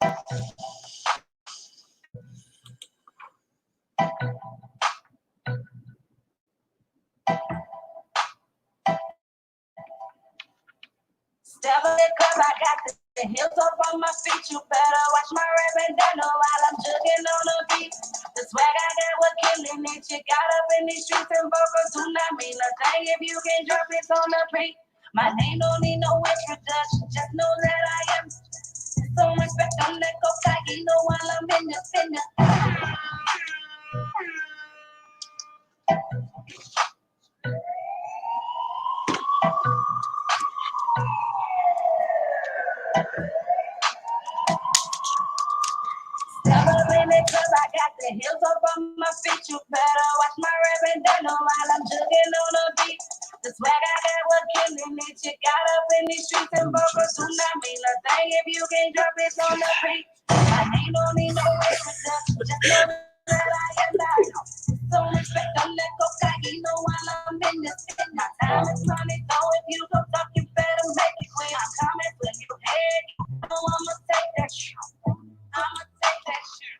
Step in the club, I got the heels up on my feet. You better watch my rap bandana while I'm jugging on the beat. The swag I got was killing it. You got up in these streets and vocals do not mean a thing if you can drop it on the beat. My name don't need no introduction, just know that I am. Some respect on that cocaine, while I'm in the business. Step up in the club, I got the heels up on my feet. You better watch my rap bandana while I'm jugging on the beat. The swag I got was killing it. You got up in these streets and vocals do not mean a thing if you can't drop it on the beat. My name don't need no introduction, just know that I am not. Some respect on that cocaine, while I'm in this shit. My time is running, so if you go talk, you better make it clear. I'm coming for you, hey, I'ma take that shit. I'ma take that shit.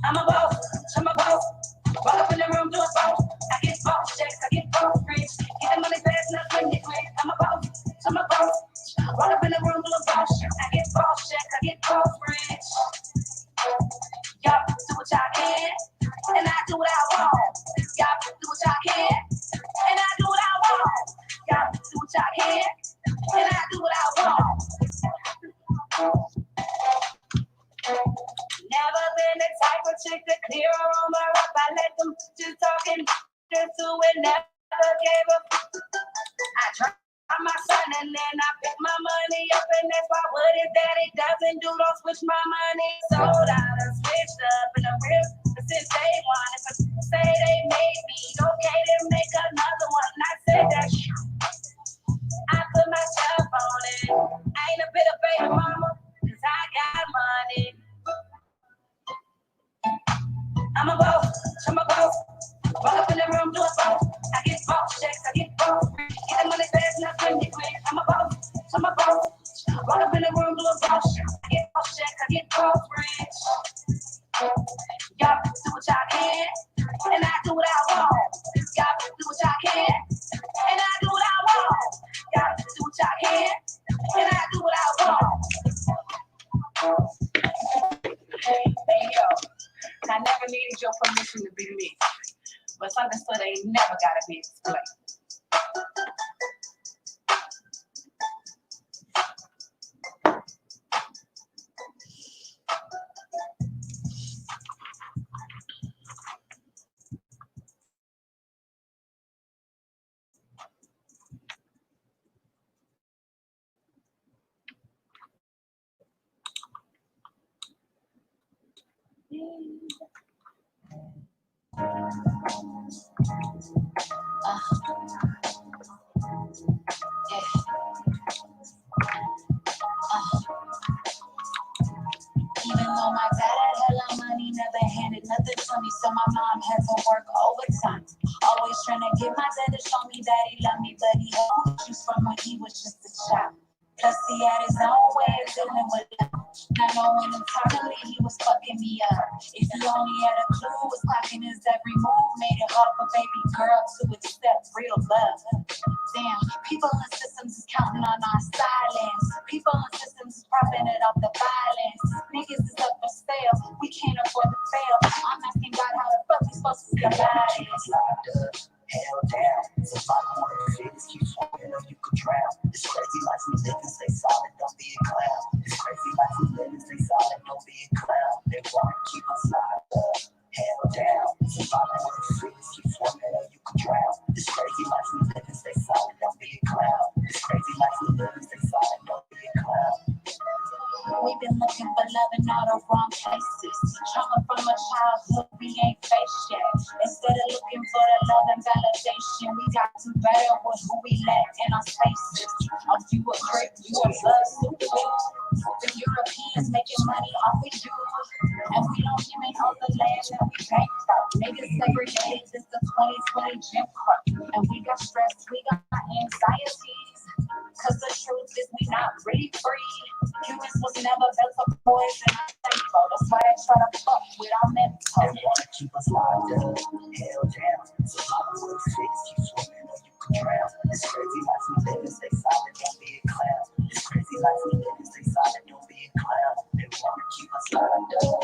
I'm a boss, I'm a boss. Walk up in the room, do a boss. I get boss checks, I get boss rich. Get the money fast, not swing it quick. I'm a boss, I'm a boss. Walk up in the room, do a boss. I get boss checks, I get boss rich. Y'all do what y'all can, and I do what I want. Y'all do what y'all can, and I do what I want. Y'all do what y'all can, and I do what I want. Never been the type of chick to clear on my rough. I let them just talking to it, never gave up. I drop my son and then I pick my money up, and that's why what is that it doesn't do, don't switch my money. Sold out and switched up in the real since day one. If I say they made me, okay, then make another one. I said that I put myself on it. I ain't a bit of baby mama, cause I got money. I'm a boss, I'm a boss. Walk up in the room, do a boss. I get boss checks, I get boss rich. Get the money fast, not swing it quick. I'm a boss, I'm a boss. Walk up in the room, do a boss. I get boss checks, I get boss rich. Y'all do what y'all can, and I do what I want. Y'all do what y'all can, and I do what I want. Y'all do what y'all can, and I do what I want. Hey, yo. I never needed your permission to be me, but it's understood I ain't never gotta be explained. Even though my dad had hella money, never handed nothing to me, so my mom had to work overtime. Always trying to get my dad to show me that he loved me, but he had issues from when he was just a child. Plus he had his own way of dealing with it. Not knowing internally he was fucking me up. If he only had a clue, was clocking his every move, made it hard for baby girl to accept real love. Damn, people in systems is counting on our silence. People in systems is propping it up the violence. Niggas is up for sale, we can't afford to fail. I'm asking God how the fuck we supposed to see about it. Hell down, survival of the fittest, keep swimming or you could drown. This crazy life we live and stay solid, don't be a clown. This crazy life we live and stay solid, don't be a clown. They wanna keep us locked up. Hell down, survival of the fittest, keep swimming or you could drown. This crazy life we live and stay solid, don't be a clown. This crazy life we live and stay solid, don't be a clown. We've been looking for love in all the wrong places. Trauma from a childhood we ain't faced yet. Instead of looking for the love and validation, we got to better with who we let in our spaces. Oh, you a prick, you a blood suit. The Europeans making money off we do, and we don't even own the land that we came from. Niggas segregated since the 2020 Jim Crow, and we got stress, we got anxieties. Cause the truth is we not really free. Humans was never belts are poison. That's why they try to fuck with our mental. They wanna keep us locked up, held down. So mama will fix, keep swimming or you can drown. This crazy life we live, stay silent, don't be a clown. This crazy life we live, stay silent, don't be a clown. They wanna keep us locked up,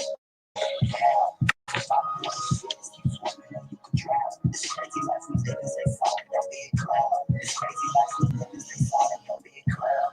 held down. So mama will fix, keep swimming or you can drown. This crazy life we live, stay silent, don't be a clown. This crazy life we live, stay silent, don't be a clown.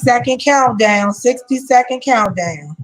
Second countdown. 60-second countdown.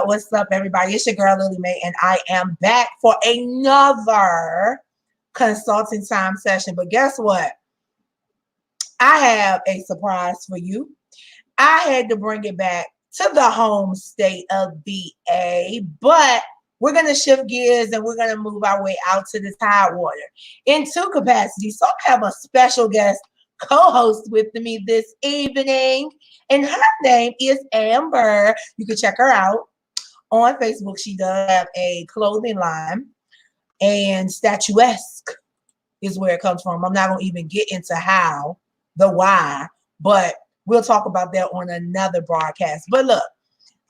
What's up, everybody? It's your girl, Lillie Mae, and I am back for another consulting time session. But guess what? I have a surprise for you. I had to bring it back to the home state of VA, but we're going to shift gears and we're going to move our way out to the Tidewater in two capacities. So I have a special guest co-host with me this evening, and her name is Amber. You can check her out on Facebook. She does have a clothing line, and statuesque is where it comes from. I'm not going to even get into the why, but we'll talk about that on another broadcast. But look,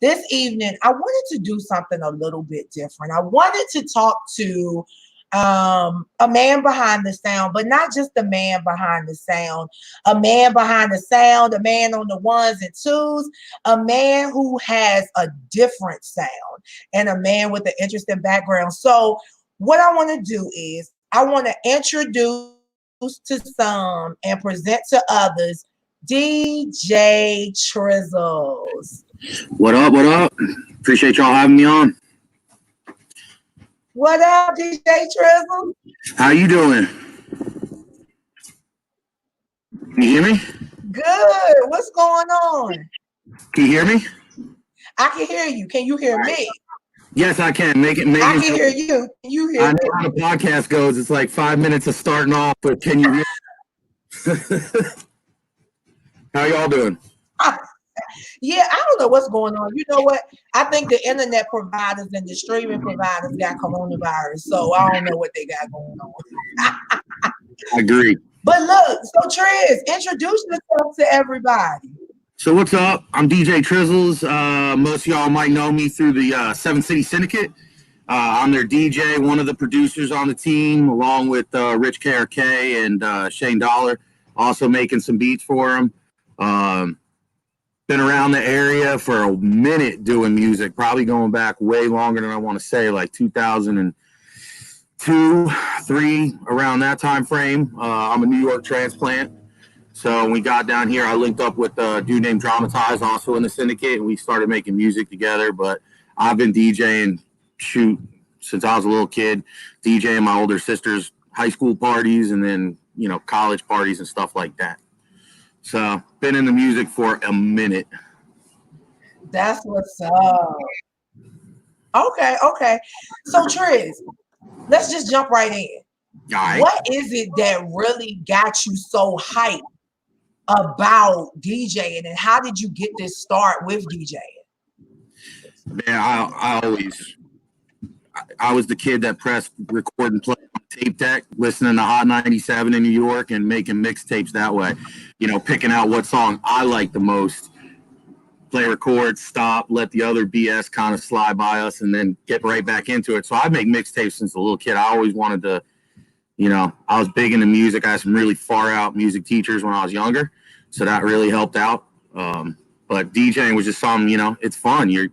this evening, I wanted to do something a little bit different. I wanted to talk to a man behind the sound, but not just the man behind the sound, a man behind the sound, a man on the ones and twos, a man who has a different sound, and a man with an interesting background. So what I want to do is I want to introduce to some and present to others DJ Trizzles. What up? What up? Appreciate y'all having me on. What up, DJ Trizzles? How you doing? Can you hear me? Good. What's going on? Can you hear me? I can hear you. Can you hear me? Yes, I can. Make it. I can hear you. Can you hear me? I know how the podcast goes. It's like 5 minutes of starting off, but can you hear? How y'all doing? Yeah, I don't know what's going on. You know what? I think the internet providers and the streaming providers got coronavirus, so I don't know what they got going on. I agree. But look, so Trizz, introduce yourself to everybody. So what's up? I'm DJ Trizzles. Most of y'all might know me through the Seven City Syndicate. I'm their DJ, one of the producers on the team, along with Rich KRK and Shane Dollar, also making some beats for them. Been around the area for a minute doing music, probably going back way longer than I want to say, like 2002, 3, around that time frame. I'm a New York transplant. So when we got down here, I linked up with a dude named Dramatize, also in the syndicate, and we started making music together. But I've been DJing, since I was a little kid, DJing my older sister's high school parties and then, college parties and stuff like that. So been in the music for a minute. That's what's up. Okay. So Trizz, let's just jump right in. All right. What is it that really got you so hyped about DJing, and how did you get this start with DJing? Man, I was the kid that pressed record and play on tape deck, listening to Hot 97 in New York and making mixtapes that way. Picking out what song I like the most, play record, stop, let the other BS kind of slide by us, and then get right back into it. So I make mixtapes since a little kid. I always wanted to, I was big into music. I had some really far out music teachers when I was younger, so that really helped out. But DJing was just something, it's fun. You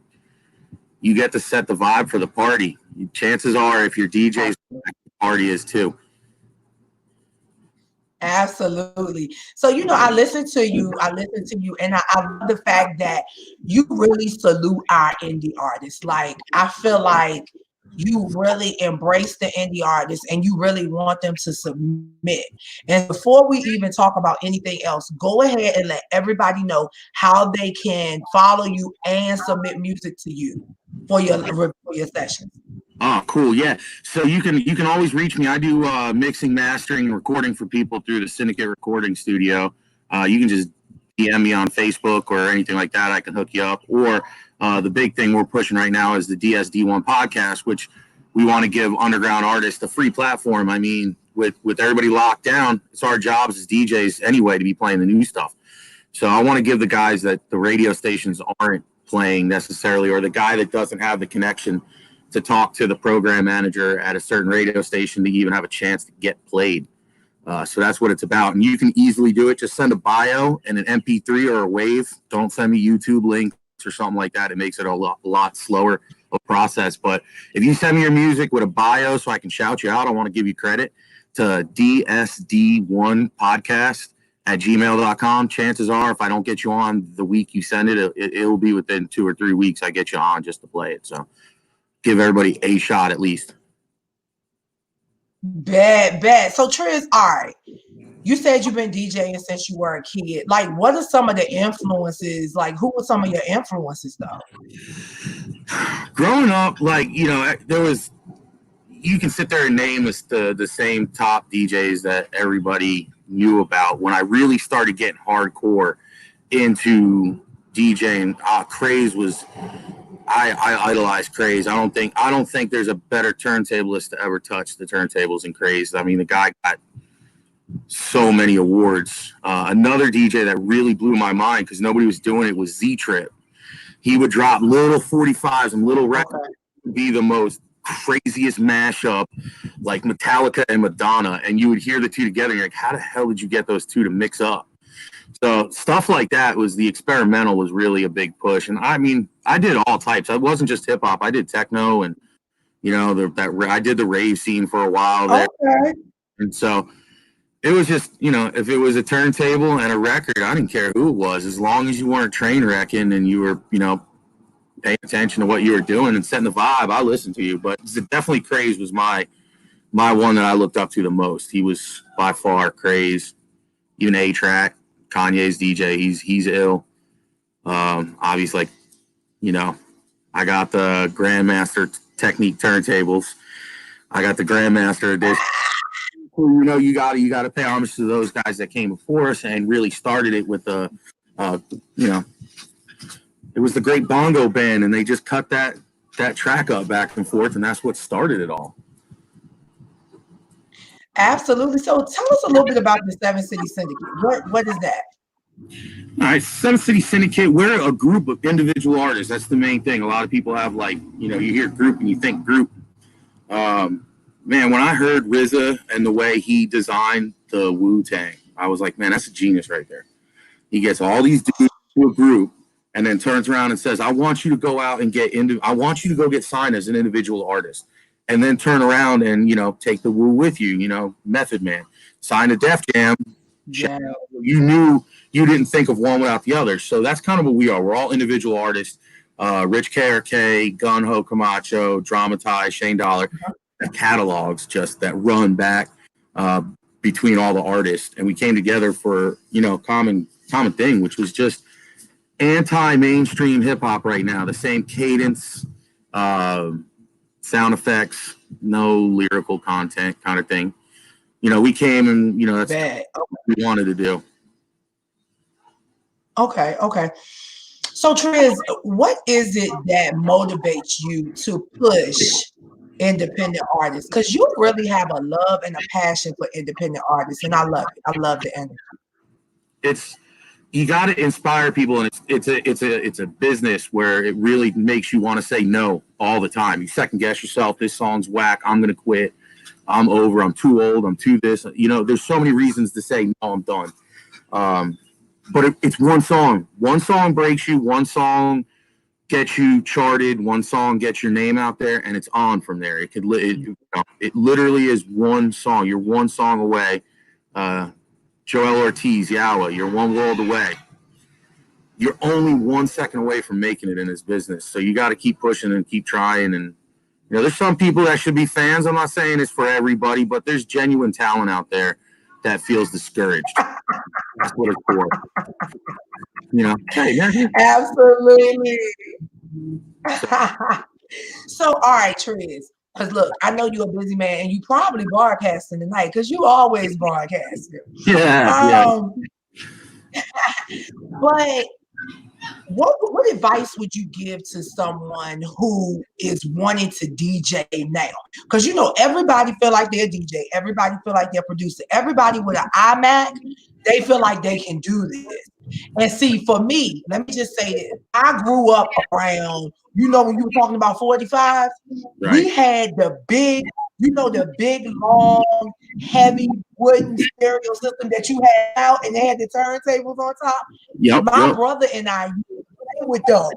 get to set the vibe for the party. Chances are, if your DJ's, the party is too. Absolutely. So, I listen to you, and I love the fact that you really salute our indie artists. Like, I feel like you really embrace the indie artists and you really want them to submit. And before we even talk about anything else, go ahead and let everybody know how they can follow you and submit music to you for your sessions. Oh, cool. Yeah. So you can always reach me. I do mixing, mastering, and recording for people through the Syndicate Recording Studio. You can just DM me on Facebook or anything like that. I can hook you up. Or the big thing we're pushing right now is the DSD1 podcast, which we want to give underground artists a free platform. I mean, with everybody locked down, it's our jobs as DJs anyway to be playing the new stuff. So I want to give the guys that the radio stations aren't playing necessarily, or the guy that doesn't have the connection to talk to the program manager at a certain radio station to even have a chance to get played. So that's what it's about. And you can easily do it. Just send a bio and an MP3 or a wave. Don't send me YouTube links or something like that. It makes it a lot slower of a process. But if you send me your music with a bio so I can shout you out, I want to give you credit, to dsd1podcast@gmail.com. Chances are, if I don't get you on the week you send it, it'll be within 2 or 3 weeks I get you on just to play it. So give everybody a shot at least. Bet. So Trizz, all right. You said you've been DJing since you were a kid. Like, what are some of the influences? Like, who were some of your influences, though? Growing up, like, you know, there was, you can sit there and name the same top DJs that everybody knew about. When I really started getting hardcore into DJing, Craze was, I idolized Craze. I don't think there's a better turntablist to ever touch the turntables than Craze. I mean, the guy got so many awards. Another DJ that really blew my mind because nobody was doing it was Z-Trip. He would drop little 45s and little records, be the most craziest mashup, like Metallica and Madonna, and you would hear the two together and you're like, how the hell did you get those two to mix up? So stuff like that was, the experimental was really a big push. And I mean, I did all types. I wasn't just hip hop. I did techno, and you know, I did the rave scene for a while there. Okay. And so it was just, you know, if it was a turntable and a record, I didn't care who it was, as long as you weren't train wrecking and you were, you know, paying attention to what you were doing and setting the vibe, I listened to you. But definitely Craze was my one that I looked up to the most. He was by far Craze. Even A-Track, Kanye's DJ, he's ill. Obviously, like, you know, I got the Grandmaster Technique turntables. I got the Grandmaster edition. You know, you got to pay homage to those guys that came before us and really started it with the, you know, it was the Great Bongo Band, and they just cut that track up back and forth, and that's what started it all. Absolutely. So tell us a little bit about the Seven City Syndicate. What is that? All right, Seven City Syndicate, we're a group of individual artists. That's the main thing. A lot of people have, like, you know, you hear group and you think group. Man, when I heard RZA and the way he designed the Wu-Tang, I was like, man, that's a genius right there. He gets all these dudes to a group and then turns around and says, I want you to go out and I want you to go get signed as an individual artist. And then turn around and, you know, take the Wu with you, you know, Method Man. Sign a Def Jam. Yeah. You knew you didn't think of one without the other. So that's kind of what we are. We're all individual artists. Rich KRK, Gun Ho Camacho, Dramatize, Shane Dollar. Catalogs just that run back between all the artists, and we came together for, you know, common thing, which was just anti-mainstream hip-hop right now. The same cadence, sound effects, no lyrical content kind of thing. You know, we came and, you know, that's what we wanted to do. Okay. So Trizz, what is it that motivates you to push independent artists? Because you really have a love and a passion for independent artists, and I love it. I love the energy. You got to inspire people, and it's a business where it really makes you want to say no all the time. You second guess yourself. This song's whack. I'm gonna quit. I'm over. I'm too old. I'm too this. You know, there's so many reasons to say no. I'm done. But it's one song. One song breaks you. One song gets you charted. One song gets your name out there, and it's on from there. It literally is one song. You're one song away. Joel Ortiz, Yawa, you're one world away. You're only 1 second away from making it in this business. So you got to keep pushing and keep trying. And, you know, there's some people that should be fans. I'm not saying it's for everybody, but there's genuine talent out there that feels discouraged. That's what it's for. You know, hey, man. Absolutely. So, all right, Trizz. Because look, I know you're a busy man, and you probably broadcasting tonight because you always broadcasting. Yeah. But what advice would you give to someone who is wanting to DJ now? Because, you know, everybody feel like they're a DJ. Everybody feel like they're a producer. Everybody with an iMac, they feel like they can do this. And see, for me, let me just say this. I grew up around, you know, when you were talking about 45, right. We had the big, you know, the big, long, heavy wooden stereo system that you had out, and they had the turntables on top. My brother and I play with those.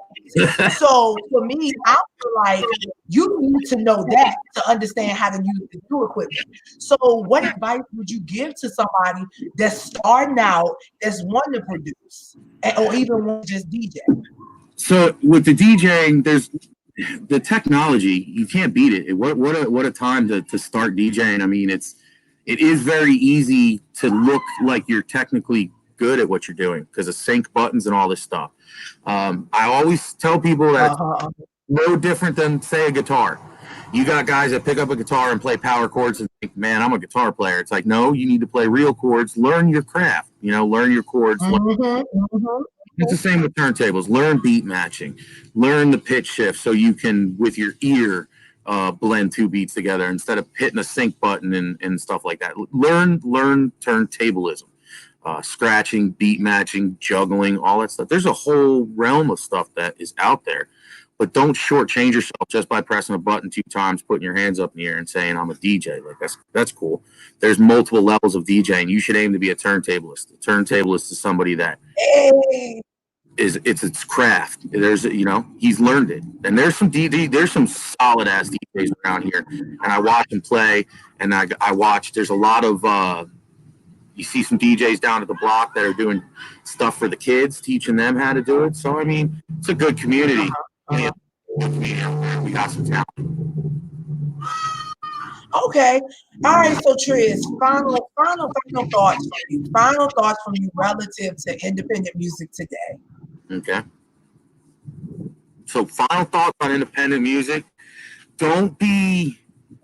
So for me, I feel like you need to know that to understand how to use the new equipment. So what advice would you give to somebody that's starting out, that's wanting to produce, or even want to just DJ? So with the DJing, there's the technology. You can't beat it. What a time to start DJing. I mean, it's it is very easy to look like you're technically good at what you're doing because of sync buttons and all this stuff. I always tell people that it's no different than, say, a guitar. You got guys that pick up a guitar and play power chords and think, man, I'm a guitar player. It's like, no, you need to play real chords. Learn your craft, learn your chords. It's the same with turntables. Learn beat matching. Learn the pitch shift so you can, with your ear, blend two beats together instead of hitting a sync button and stuff like that. Learn turntablism. Scratching, beat matching, juggling, all that stuff. There's a whole realm of stuff that is out there. But don't shortchange yourself just by pressing a button 2 times, putting your hands up in the air and saying, I'm a DJ. Like, that's cool. There's multiple levels of DJing. You should aim to be a turntablist. A turntablist is somebody that it's craft. There's, he's learned it. And there's some solid ass DJs around here. And I watch them play, and I watch, there's a lot of, you see some DJs down at the block that are doing stuff for the kids, teaching them how to do it. So, I mean, it's a good community. We got some talent. Okay. All right. So Trizz, final thoughts from you. Final thoughts from you relative to independent music today. Okay. So final thoughts on independent music. Don't be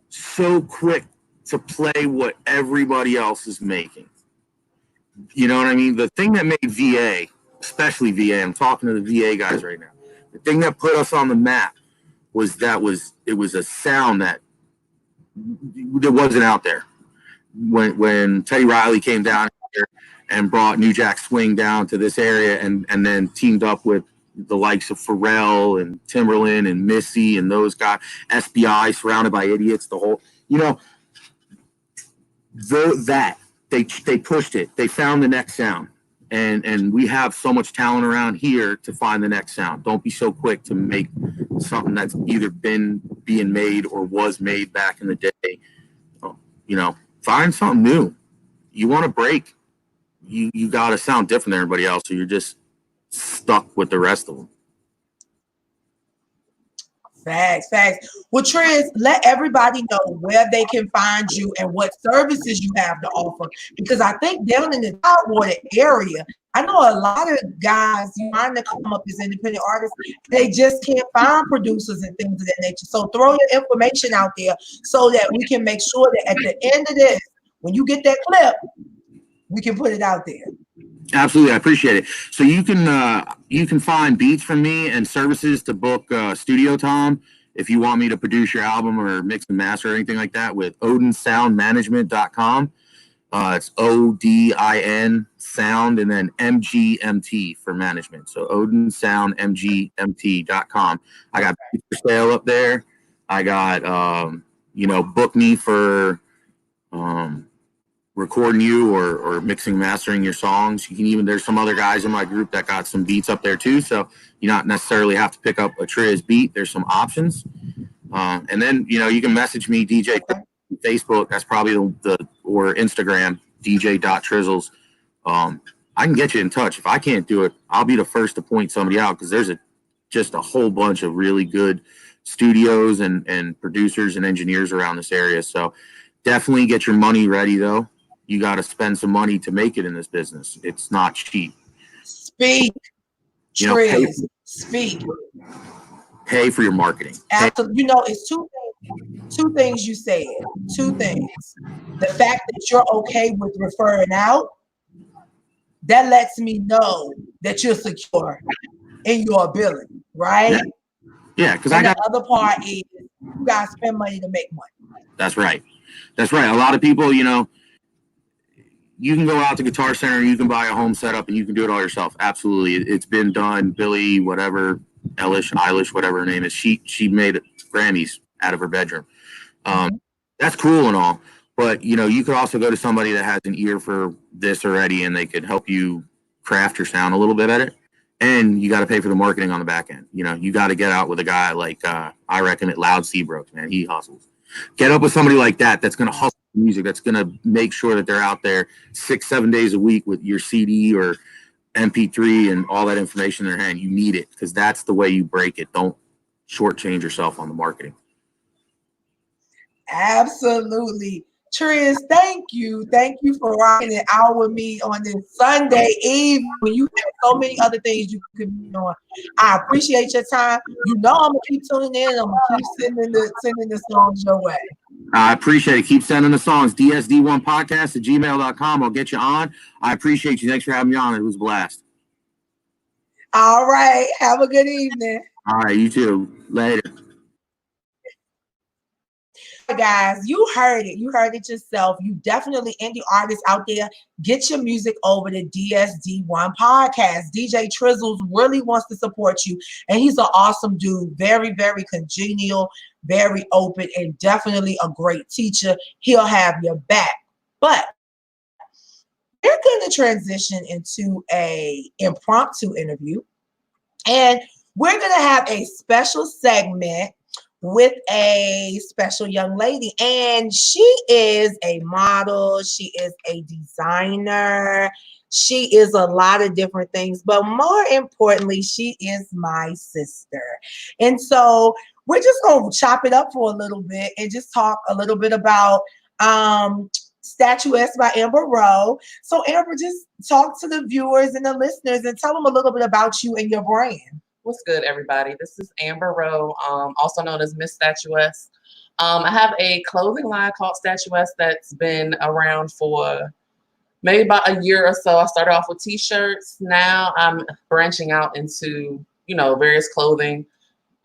so quick to play what everybody else is making. You know what I mean? The thing that made VA, especially VA, I'm talking to the VA guys right now. The thing that put us on the map was it was a sound that wasn't out there. When Teddy Riley came down here and brought New Jack Swing down to this area and then teamed up with the likes of Pharrell and Timberland and Missy and those guys, SBI, Surrounded by Idiots, the whole, they pushed it. They found the next sound. And we have so much talent around here to find the next sound. Don't be so quick to make something that's either been being made or was made back in the day. Find something new. You want to break. You got to sound different than everybody else, so you're just stuck with the rest of them. Facts. Well, Trizz, let everybody know where they can find you and what services you have to offer. Because I think down in the Tidewater area, I know a lot of guys trying to come up as independent artists, they just can't find producers and things of that nature. So throw your information out there so that we can make sure that at the end of this, when you get that clip, we can put it out there. Absolutely, I appreciate it. So you can find beats from me and services to book studio time if you want me to produce your album or mix and master or anything like that with odinsoundmanagement.com. It's ODIN sound and then MGMT for management. So odinsoundmgmt.com. I got beats for sale up there. I got book me for recording you or mixing, mastering your songs. You can even, there's some other guys in my group that got some beats up there too. So you not necessarily have to pick up a Trizz beat. There's some options. And then, you can message me, DJ, Facebook. That's probably or Instagram, DJ.Trizzles. I can get you in touch. If I can't do it, I'll be the first to point somebody out because there's just a whole bunch of really good studios and producers and engineers around this area. So definitely get your money ready though. You got to spend some money to make it in this business. It's not cheap. Speak, Trizz. Speak. Pay for your marketing. Absolutely. It's two things you said. Two things. The fact that you're okay with referring out, that lets me know that you're secure in your ability, right? Yeah, because the other part is you got to spend money to make money. That's right. A lot of people, you can go out to Guitar Center, you can buy a home setup, and you can do it all yourself. Absolutely. It's been done. Billie, whatever, Eilish, whatever her name is, she made Grammys out of her bedroom. That's cool and all. But, you could also go to somebody that has an ear for this already, and they could help you craft your sound a little bit better. And you got to pay for the marketing on the back end. You got to get out with a guy like, I reckon at Loud Seabrooks, man. He hustles. Get up with somebody like that's going to hustle music, that's going to make sure that they're out there 6-7 days a week with your CD or MP3 and all that information in their hand. You need it because that's the way you break it. Don't shortchange yourself on the marketing. Absolutely. Trizz, thank you. Thank you for rocking it out with me on this Sunday evening when you have so many other things you could be doing. I appreciate your time. You know I'm gonna keep tuning in. I'm gonna keep sending the songs your way. I appreciate it. Keep sending the songs. dsd1podcast@gmail.com. I'll get you on. I appreciate you. Thanks for having me on. It was a blast. All right. Have a good evening. All right, you too. Later. Guys, you heard it. You heard it yourself. You definitely indie artists out there, get your music over to DSD1 Podcast. DJ Trizzles really wants to support you, and he's an awesome dude. Very, very congenial, very open, and definitely a great teacher. He'll have your back. But we're going to transition into a impromptu interview, and we're going to have a special segment with a special young lady, and she is a model, she is a designer, she is a lot of different things, but more importantly, she is my sister. And so we're just going to chop it up for a little bit and just talk a little bit about Statuesque by Amber Rowe. So Amber, just talk to the viewers and the listeners and tell them a little bit about you and your brand. What's good, everybody? This is Amber Rowe, also known as Miss Statuesque. I have a clothing line called Statuesque that's been around for maybe about a year or so. I started off with t-shirts. Now I'm branching out into, various clothing.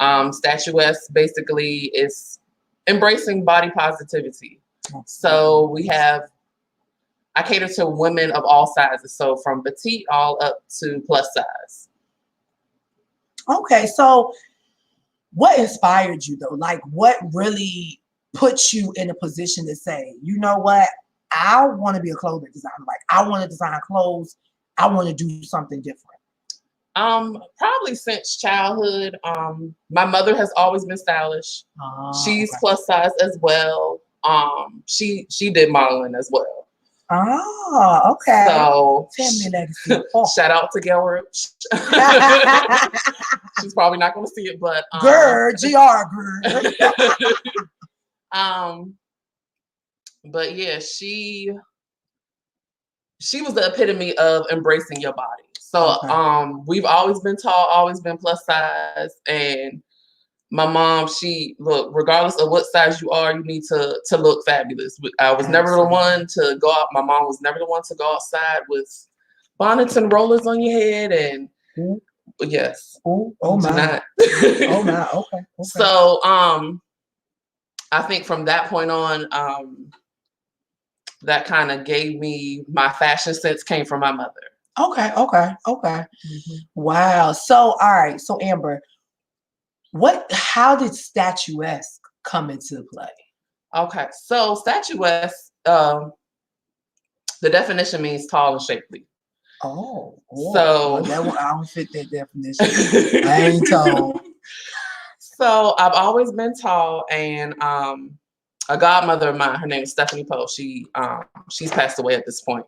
Statuesque basically is embracing body positivity. So I cater to women of all sizes. So from petite all up to plus size. Okay, so what inspired you though? Like, what really put you in a position to say, you know what, I want to be a clothing designer. Like, I want to design clothes. I want to do something different. Probably since childhood. My mother has always been stylish. She's plus size as well. She did modeling as well. Oh, okay. So family legacy. Shout out to Gail Roach. She's probably not going to see it, but girl. But yeah, she was the epitome of embracing your body. So we've always been tall, always been plus size, and my mom, regardless of what size you are, you need to look fabulous. I was never the one to go out. My mom was never the one to go outside with bonnets and rollers on your head. And yes. Oh my. Oh my. Okay. So I think from that point on, that kind of gave me my fashion sense came from my mother. Okay. Mm-hmm. Wow. So all right. So Amber, how did Statuesque come into play? Okay, so Statuesque, the definition means tall and shapely. So well, I don't fit that definition. I ain't tall. So I've always been tall, and a godmother of mine, her name is Stephanie Poe. She's passed away at this point.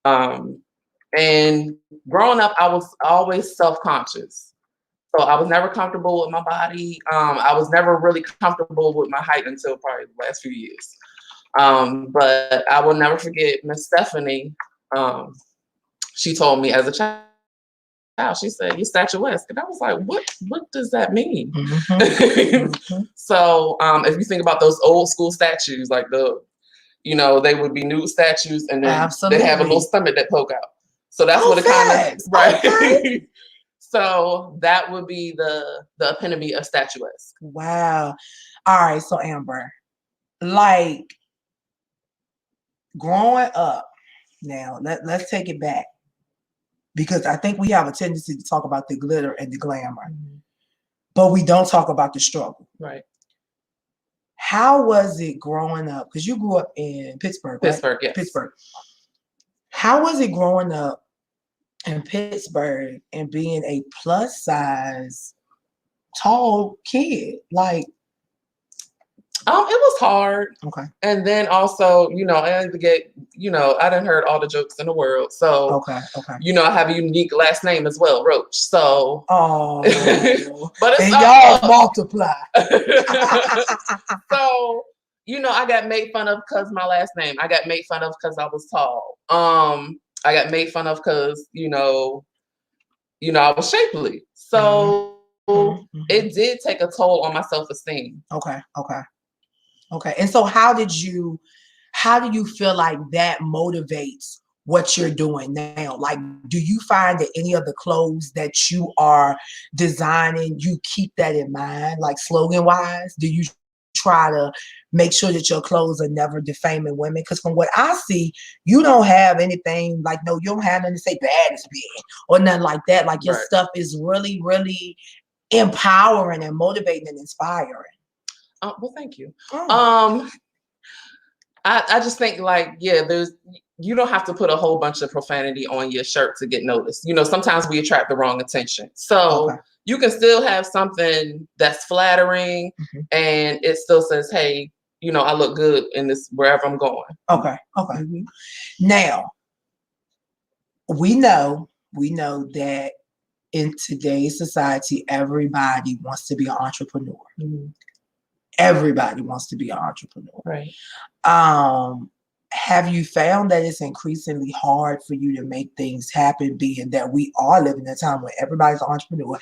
And growing up, I was always self-conscious. So I was never comfortable with my body. I was never really comfortable with my height until probably the last few years. But I will never forget Miss Stephanie. She told me as a child, she said, "You're statuesque." And I was like, what does that mean? Mm-hmm. So if you think about those old school statues, like they would be nude statues, and then they have a little stomach that poke out. So that's what it kind of, right? Okay. So that would be the epitome of statuesque. Wow. All right. So Amber, like growing up, now let's take it back, because I think we have a tendency to talk about the glitter and the glamour, but we don't talk about the struggle. Right. How was it growing up? Because you grew up in Pittsburgh, right? Pittsburgh, yes. Pittsburgh. How was it growing up in Pittsburgh and being a plus size tall kid? Like, it was hard. Okay. And then also, I had to get, I done heard all the jokes in the world. So okay. I have a unique last name as well, Roach. So but it's and y'all multiply. So, you know, I got made fun of because my last name. I got made fun of because I was tall. I got made fun of because, you know, I was shapely. So it did take a toll on my self-esteem. Okay. And so how do you feel like that motivates what you're doing now? Like, do you find that any of the clothes that you are designing, you keep that in mind, like slogan wise? Do you try to make sure that your clothes are never defaming women? Because from what I see, you don't have anything like, no, you don't have nothing to say bad is bad or nothing like that. Like, your stuff is really, really empowering and motivating and inspiring. Well, thank you. I just think, like, you don't have to put a whole bunch of profanity on your shirt to get noticed. You know, sometimes we attract the wrong attention. So you can still have something that's flattering and it still says, hey, you know, I look good in this, wherever I'm going. Okay. Now, we know that in today's society, everybody wants to be an entrepreneur. Everybody wants to be an entrepreneur. Right. Have you found that it's increasingly hard for you to make things happen, being that we are living in a time where everybody's an entrepreneur,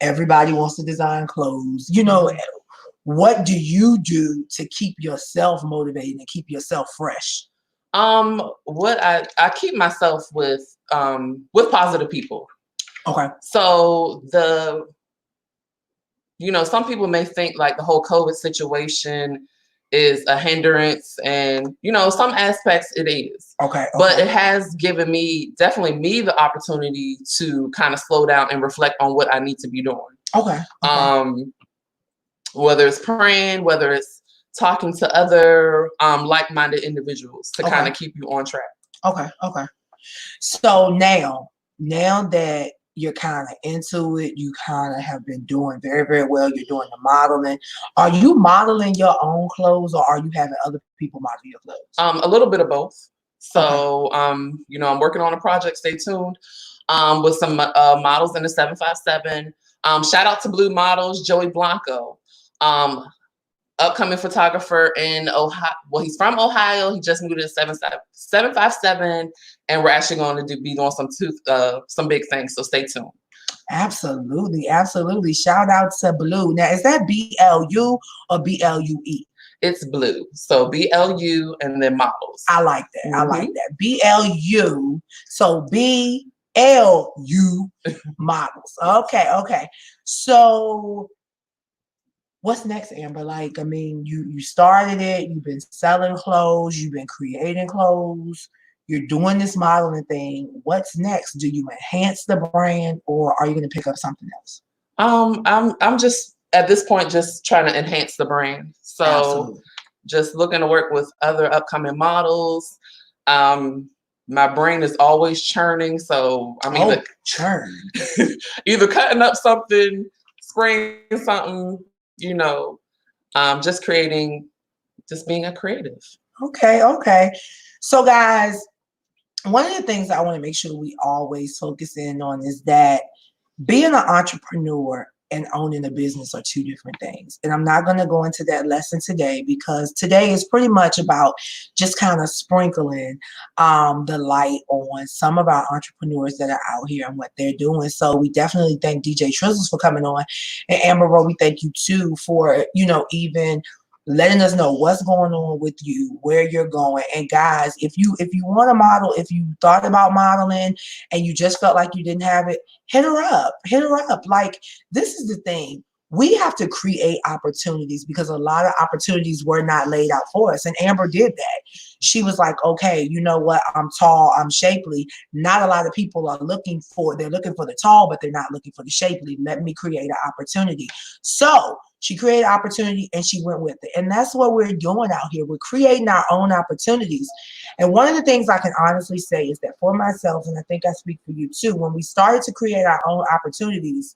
everybody wants to design clothes? You know, what do you do to keep yourself motivated and keep yourself fresh? What I keep myself with positive people. Okay. So you know, some people may think like the whole COVID situation is a hindrance, and you know, some aspects it is. Okay. But it has given definitely me the opportunity to kind of slow down and reflect on what I need to be doing. Okay. Whether it's praying, whether it's talking to other like-minded individuals to kind of keep you on track. Okay. So now that you're kind of into it, you kind of have been doing very, very well. You're doing the modeling. Are you modeling your own clothes, or are you having other people model your clothes? A little bit of both. So, you know, I'm working on a project. Stay tuned. With some models in the 757. Shout out to Blue Models, Joey Blanco. Upcoming photographer in Ohio. Well, he's from Ohio. He just moved to the 757, and we're actually going to be doing some big things. So stay tuned. Absolutely. Shout out to Blue. Now, is that BLU or BLUE? It's Blue. So BLU and then models. I like that. BLU. So BLU models. Okay. So what's next, Amber? Like, I mean, you started it, you've been selling clothes, you've been creating clothes, you're doing this modeling thing. What's next? Do you enhance the brand, or are you going to pick up something else? I'm just at this point just trying to enhance the brand. So Absolutely. Just looking to work with other upcoming models. My brain is always churning, so I'm either cutting up something, spraying something. You know, just being a creative. Okay. So guys, one of the things I want to make sure we always focus in on is that being an entrepreneur and owning a business are two different things. And I'm not going to go into that lesson today, because today is pretty much about just kind of sprinkling the light on some of our entrepreneurs that are out here and what they're doing. So we definitely thank DJ Trizzles for coming on. And Amber Rowe, we thank you too for, you know, even letting us know what's going on with you, where you're going. And guys, if you want to model, if you thought about modeling and you just felt like you didn't have it, hit her up. Like, this is the thing. We have to create opportunities, because a lot of opportunities were not laid out for us. And Amber did that. She was like, okay, you know what? I'm tall, I'm shapely. Not a lot of people are looking for the tall, but they're not looking for the shapely. Let me create an opportunity. So she created opportunity and she went with it. And that's what we're doing out here. We're creating our own opportunities. And one of the things I can honestly say is that for myself, and I think I speak for you too, when we started to create our own opportunities,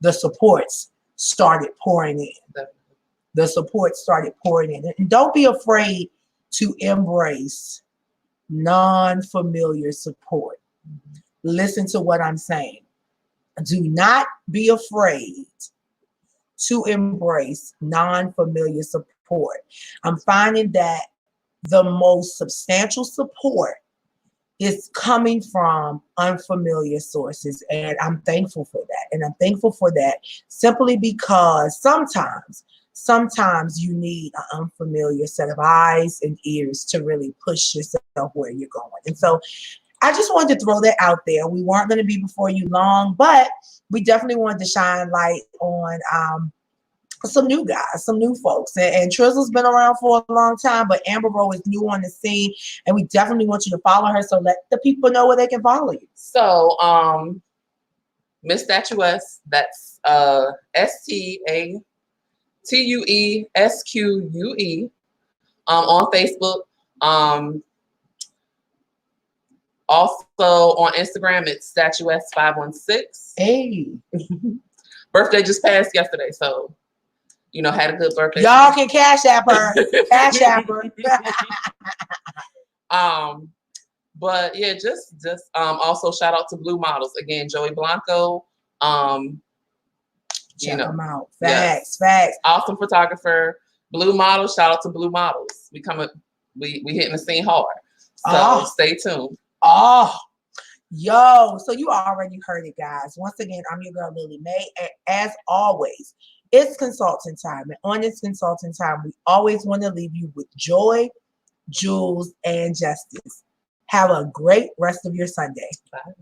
the supports started pouring in. And don't be afraid to embrace non-familiar support. Listen to what I'm saying. Do not be afraid to embrace non-familiar support. support. I'm finding that the most substantial support is coming from unfamiliar sources. And I'm thankful for that. And I'm thankful for that simply because sometimes you need an unfamiliar set of eyes and ears to really push yourself where you're going. And so I just wanted to throw that out there. We weren't going to be before you long, but we definitely wanted to shine light on some new guys, some new folks. And Trizzle's been around for a long time, but Amber Rowe is new on the scene, and we definitely want you to follow her. So let the people know where they can follow you. So, Miss Statuesque, that's STATUESQUE on Facebook. Also on Instagram, it's Statuesque516. Hey. Birthday just passed yesterday, so you know, had a good birthday. Y'all can cash app her. Cash app her. But yeah, just also shout out to Blue Models again, Joey Blanco. Check them out. Facts. Awesome photographer. Blue Models. Shout out to Blue Models. We hitting the scene hard. So stay tuned. So you already heard it, guys. Once again, I'm your girl Lillie Mae, and as always, it's consultant time. And on this consultant time, we always want to leave you with joy, jewels, and justice. Have a great rest of your Sunday. Bye.